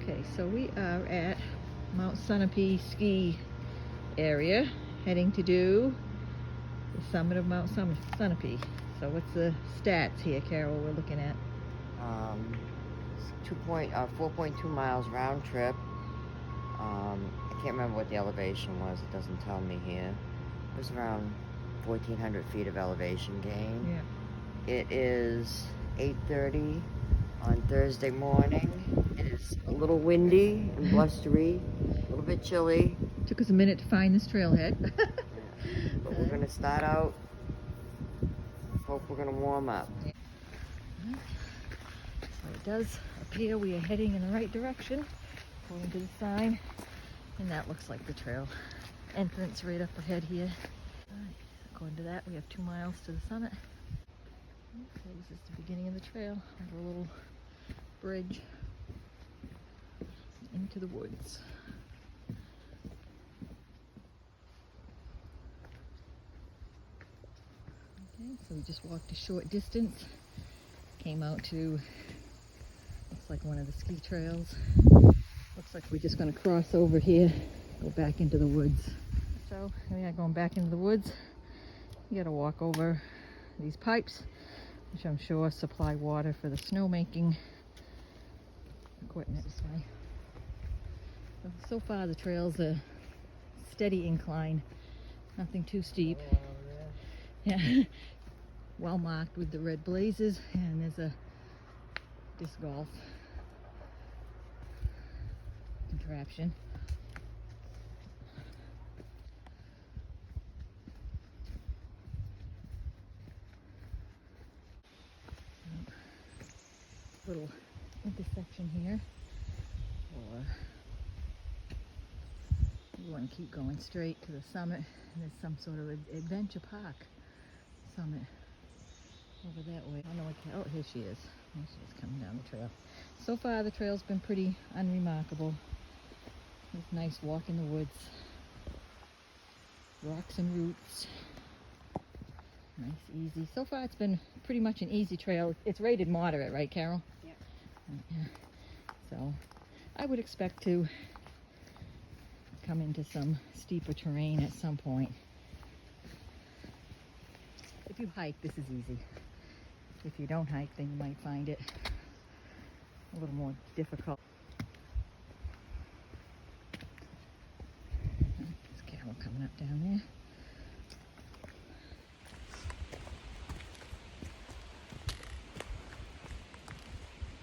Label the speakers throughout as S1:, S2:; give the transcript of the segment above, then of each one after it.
S1: Okay, so we are at Mount Sunapee ski area, heading to do the summit of Mount Sunapee. So what's the stats here, Carol, we're looking at?
S2: 4.2 miles round trip. I can't remember what the elevation was. It doesn't tell me here. It was around 1,400 feet of elevation gain.
S1: Yeah.
S2: It is 8:30 on Thursday morning. It is a little windy and blustery, a little bit chilly.
S1: Took us a minute to find this trailhead.
S2: But we're going to start out. Hope we're going to warm up.
S1: Yeah. So it does appear we are heading in the right direction, according to the sign. And that looks like the trail entrance right up ahead here. Right. According to that, we have 2 miles to the summit. So this is the beginning of the trail, over a little bridge into the woods. Okay, so we just walked a short distance, came out to, looks like one of the ski trails. Looks like we're just going to cross over here, go back into the woods. So we are going back into the woods. You got to walk over these pipes, which I'm sure supply water for the snowmaking equipment. This way. So far the trail's a steady incline, nothing too steep. Yeah, well marked with the red blazes, and there's a disc golf contraption. Little intersection here, or you want to keep going straight to the summit, and there's some sort of adventure park summit over that way. I don't know what, oh, here she is. Here she is coming down the trail. So far the trail's been pretty unremarkable. It's nice walk in the woods, rocks and roots. Nice, easy. So far it's been pretty much an easy trail. It's rated moderate, right, Carol?
S2: Yeah.
S1: Yeah. So I would expect to come into some steeper terrain at some point. If you hike, this is easy. If you don't hike, then you might find it a little more difficult. There's Carol coming up down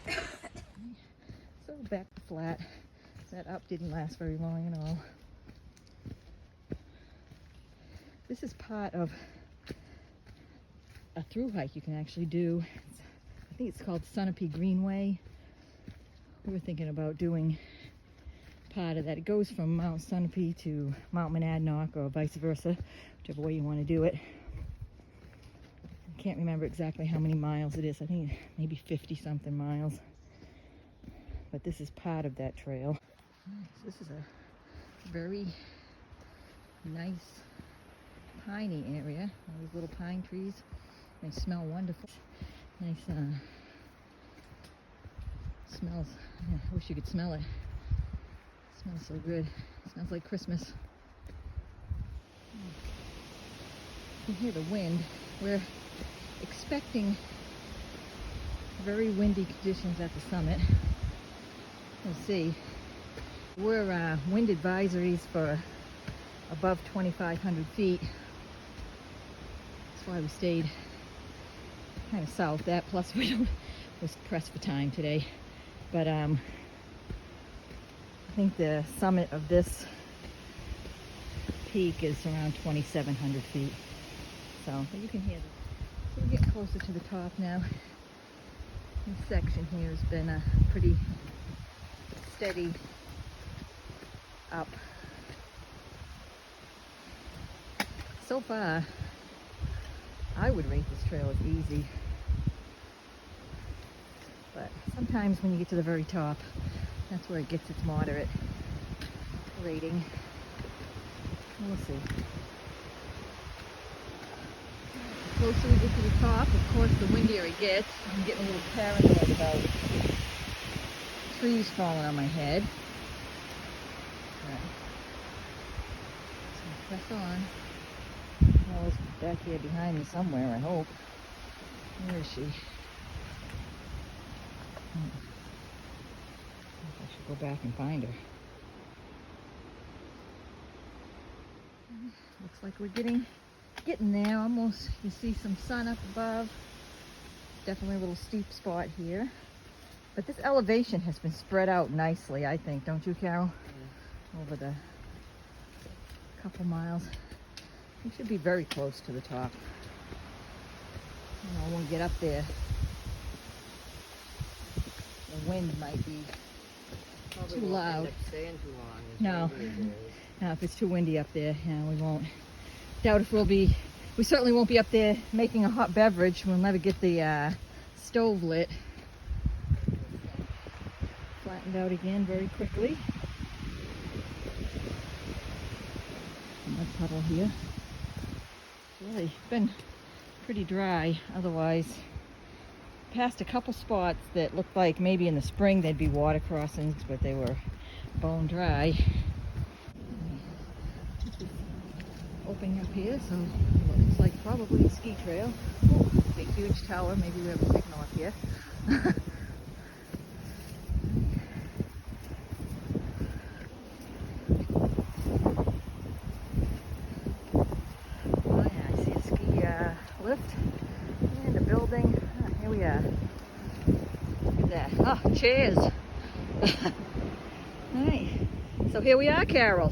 S1: there. So back to flat. That up didn't last very long at all. This is part of a through hike you can actually do. I think it's called Sunapee Greenway. We were thinking about doing part of that. It goes from Mount Sunapee to Mount Monadnock, or vice versa, whichever way you want to do it. I can't remember exactly how many miles it is. I think maybe 50 something miles. But this is part of that trail. So this is a very nice piney area. All these little pine trees. They smell wonderful. Nice smells. Yeah, I wish you could smell it. It smells so good. It smells like Christmas. You can hear the wind. We're expecting very windy conditions at the summit. We'll see. We're wind advisories for above 2,500 feet. That's why we stayed kind of south. That plus we was pressed for time today. But I think the summit of this peak is around 2,700 feet. So, but you can hear it. So we're getting closer to the top now. This section here has been a pretty steady up. So far, I would rate this trail as easy. But sometimes when you get to the very top, that's where it gets its moderate rating. We'll see. The closer we get to the top, of course, the windier it gets. I'm getting a little paranoid about trees falling on my head. So press on. Ella's back here behind me somewhere, I hope. Where is she? I should go back and find her. Looks like we're getting there almost. You see some sun up above. Definitely a little steep spot here. But this elevation has been spread out nicely, I think. Don't you, Carol? Yeah. Over the couple miles. We should be very close to the top. You know, when we get up there, the wind might be too loud.
S2: End up staying too long.
S1: No. No, if it's too windy up there, yeah, we won't. Doubt if we certainly won't be up there making a hot beverage. We'll never get the stove lit. Flattened out again very quickly. Mud puddle here. It's really been pretty dry. Otherwise, passed a couple spots that looked like maybe in the spring they'd be water crossings, but they were bone dry. Opening up here, so it looks like probably a ski trail. Oh, big huge tower. Maybe we have a signal up here. Oh yeah, I see a ski lift and a building. Ah, here we are. Look at that. Oh, chairs. Alright, so here we are, Carol.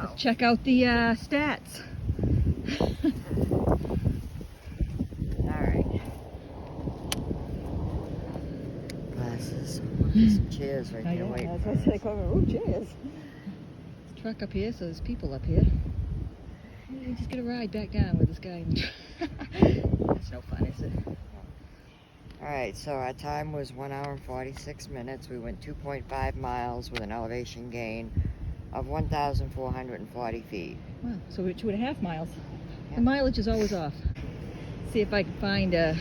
S1: Let's check out the stats. Alright.
S2: Glasses. There's some chairs right there. Wait.
S1: That's what I said. Ooh, chairs. There's a truck up here, so there's people up here. We just get a ride back down with this guy. That's no fun, is it?
S2: Alright, so our time was 1 hour and 46 minutes. We went 2.5 miles with an elevation gain of 1,440 feet.
S1: Wow, so we're 2.5 miles.
S2: Yeah.
S1: The mileage is always off. See if I can find a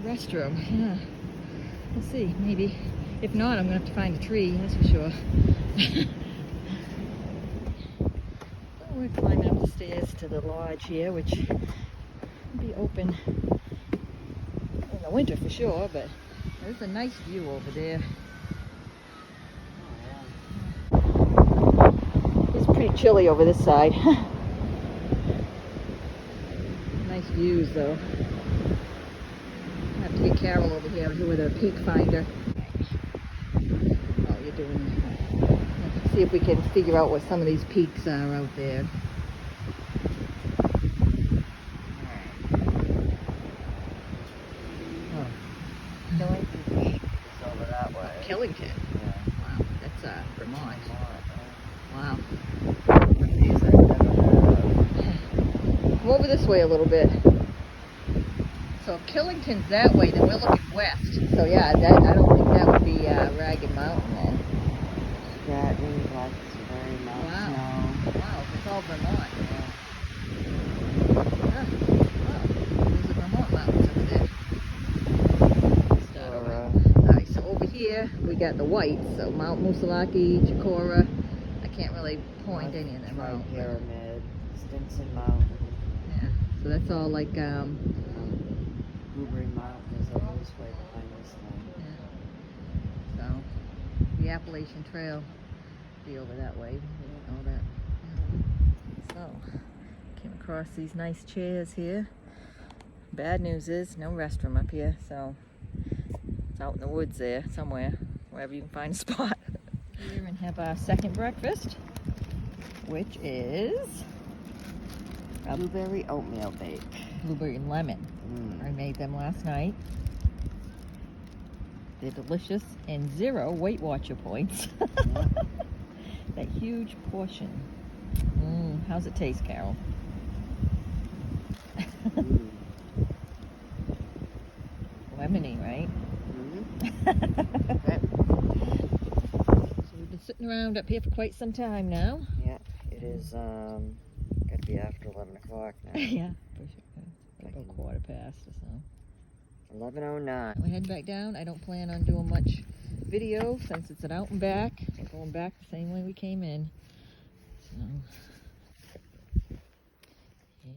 S1: restroom. Yeah, we'll see. Maybe. If not, I'm gonna have to find a tree. That's for sure. So we're climbing up the stairs to the lodge here, which will be open in the winter for sure. But there's a nice view over there. Pretty chilly over this side. Nice views though. I have to get Carol over here with a peak finder. Oh, you're doing. See if we can figure out what some of these peaks are out there. Oh.
S2: Killington Peak is over that way.
S1: Killington.
S2: Yeah.
S1: Wow, that's Vermont. Wow. Come over this way a little bit. So if Killington's that way, then we're looking west. So yeah, I don't think that would be Ragged Mountain then.
S2: Stratton, Blackberry Mountain.
S1: Wow. Wow, it's all Vermont. Wow. There's the Vermont mountains over there. Alright, so over here we got the whites. So Mount Musalaki, Chikora. I can't really point any of them out.
S2: Pyramid, Stinson Mountain.
S1: Yeah, so that's all like
S2: Blueberry Mountain is over this way behind this thing.
S1: yeah. So the Appalachian Trail be over that way. We don't know that. So came across these nice chairs here. Bad news is no restroom up here, so it's out in the woods there somewhere, wherever you can find a spot. Here and have our second breakfast, which is
S2: A blueberry oatmeal bake.
S1: Blueberry and lemon. I made them last night. They're delicious and 0 Weight Watcher points. That huge portion. How's it taste, Carol? Lemony, right? So we've been sitting around up here for quite some time now.
S2: Yeah, it is gotta be after 11 o'clock now.
S1: Yeah, for sure. About 1/4 past or so.
S2: 11:09.
S1: We're heading back down. I don't plan on doing much video since it's an out and back. We're going back the same way we came in. So, here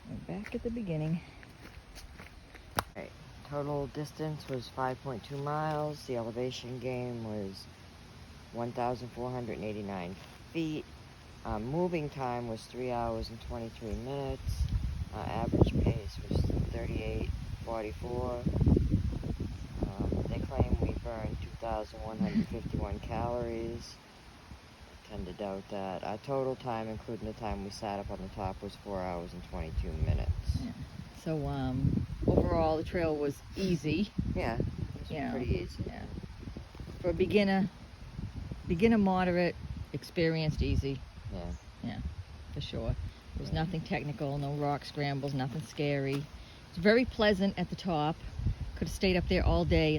S1: we're back at the beginning.
S2: Right. Total distance was 5.2 miles. The elevation gain was 1,489 feet. Moving time was 3 hours and 23 minutes. Average pace was 38:44. They claim we burned 2,151 calories. I tend to doubt that. Our total time, including the time we sat up on the top, was 4 hours and 22 minutes.
S1: Yeah. So overall, the trail was easy.
S2: Yeah, it was pretty easy.
S1: Yeah. For a beginner, moderate, experienced, easy.
S2: Yeah.
S1: Yeah, for sure. There was nothing technical, no rock scrambles, nothing scary. It's very pleasant at the top. Could have stayed up there all day.